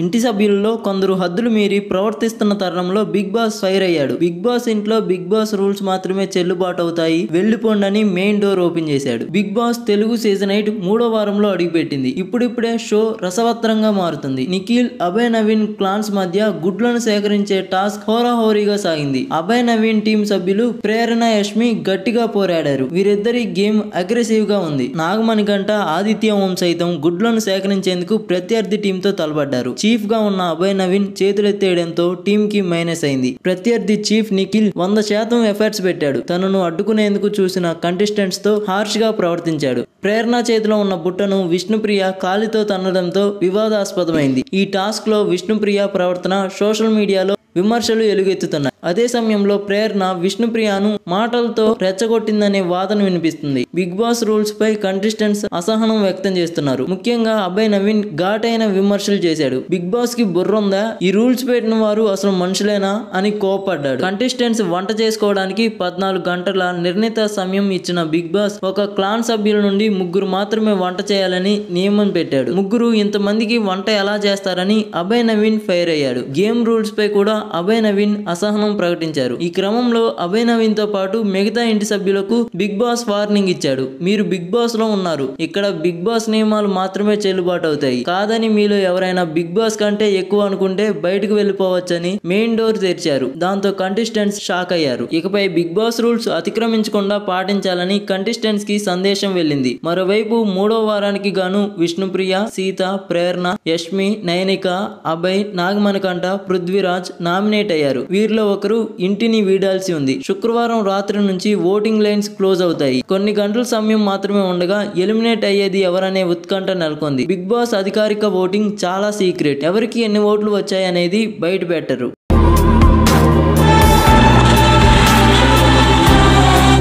ఇంటి సభ్యుల్లో కొందరు హద్దులు మీరి ప్రవర్తిస్తున్న తరుణంలో బిగ్ బాస్ ఫైర్ అయ్యాడు. బిగ్ బాస్ ఇంట్లో బిగ్ బాస్ రూల్స్ మాత్రమే చెల్లుబాటు అవుతాయి, వెళ్లిపోండని మెయిన్ డోర్ ఓపెన్ చేశాడు. బిగ్ బాస్ తెలుగు సీజన్ 8 3వ వారంలో అడుగుపెట్టింది. ఇప్పుడిప్పుడే షో రసవత్రంగా మారుతుంది. నిఖిల్, అభయ్ నవీన్ క్లాన్స్ మధ్య గుడ్లను సేకరించే టాస్క్ హోరాహోరీగా సాగింది. అభయ్ నవీన్ టీం సభ్యులు ప్రేరణ, యష్మి గట్టిగా పోరాడారు. వీరిద్దరి గేమ్ అగ్రెసివ్ గా ఉంది. నాగమణికంట, ఆదిత్య ఓం సైతం గుడ్లను సేకరించేందుకు ప్రత్యర్థి టీంతో తలపడ్డారు. చీఫ్ గా ఉన్న అభయ్ నవీన్ చేతులెత్తేయడంతో టీం కి మైనస్ అయింది. ప్రత్యర్థి చీఫ్ నిఖిల్ 100% ఎఫర్ట్స్ పెట్టాడు. తనను అడ్డుకునేందుకు చూసిన కంటెస్టెంట్స్ తో హార్ష్ గా ప్రవర్తించాడు. ప్రేరణ చేతిలో ఉన్న బుట్టను విష్ణుప్రియ కాలితో తన్నడంతో వివాదాస్పదమైంది. ఈ టాస్క్ లో విష్ణుప్రియ ప్రవర్తన సోషల్ మీడియాలో విమర్శలు ఎలుగెత్తుతున్నాయి. అదే సమయంలో ప్రేరణ విష్ణుప్రియను మాటలతో రెచ్చగొట్టిందనే వాదన వినిపిస్తుంది. బిగ్ బాస్ రూల్స్ పై కంటెస్టెంట్స్ అసహనం వ్యక్తం చేస్తున్నారు. ముఖ్యంగా అభయ్ నవీన్ ఘాటైన విమర్శలు చేశాడు. బిగ్ బాస్ కి బుర్రుందా, ఈ రూల్స్ పెట్టిన వారు అసలు మనుషులేనా అని కోపడ్డాడు. కంటెస్టెంట్స్ వంట చేసుకోవడానికి 14 గంటల నిర్ణీత సమయం ఇచ్చిన బిగ్ బాస్ ఒక క్లాన్ సభ్యుల నుండి 3 మాత్రమే వంట చేయాలని నియమం పెట్టాడు. 3 ఇంతమందికి వంట ఎలా చేస్తారని అభయ్ నవీన్ ఫైర్ అయ్యాడు. గేమ్ రూల్స్ పై కూడా అభయ్ నవీన్ అసహనం ప్రకటించారు. ఈ క్రమంలో అభయ్ నవీన్ తో పాటు మిగతా ఇంటి సభ్యులకు బిగ్ బాస్ వార్నింగ్ ఇచ్చాడు. మీరు బిగ్ బాస్ లో ఉన్నారు, ఇక్కడ బిగ్ బాస్ నియమాలు మాత్రమే చెల్లుబాటు అవుతాయి. కాదని మీలో ఎవరైనా బిగ్ బాస్ కంటే ఎక్కువ అనుకుంటే బయటకు వెళ్లిపోవచ్చని మెయిన్ డోర్ తెరిచారు. దాంతో కంటెస్టెంట్స్ షాక్ అయ్యారు. ఇకపై బిగ్ బాస్ రూల్స్ అతిక్రమించకుండా పాటించాలని కంటెస్టెంట్స్ కి సందేశం వెళ్ళింది. మరోవైపు 3వ వారానికి గాను విష్ణుప్రియ, సీత, ప్రేరణ, యష్మి, నయనిక, అభయ్, నాగమణికంట, పృథ్వీరాజ్ నామినేట్ అయ్యారు. వీరిలో ఒకరు ఇంటిని వీడాల్సి ఉంది. శుక్రవారం రాత్రి నుంచి ఓటింగ్ లైన్స్ క్లోజ్ అవుతాయి. కొన్ని గంటల సమయం మాత్రమే ఉండగా ఎలిమినేట్ అయ్యేది ఎవరనే ఉత్కంఠ నెలకొంది. బిగ్ బాస్ అధికారిక ఓటింగ్ చాలా సీక్రెట్. ఎవరికి ఎన్ని ఓట్లు వచ్చాయనేది బయట పెట్టరు.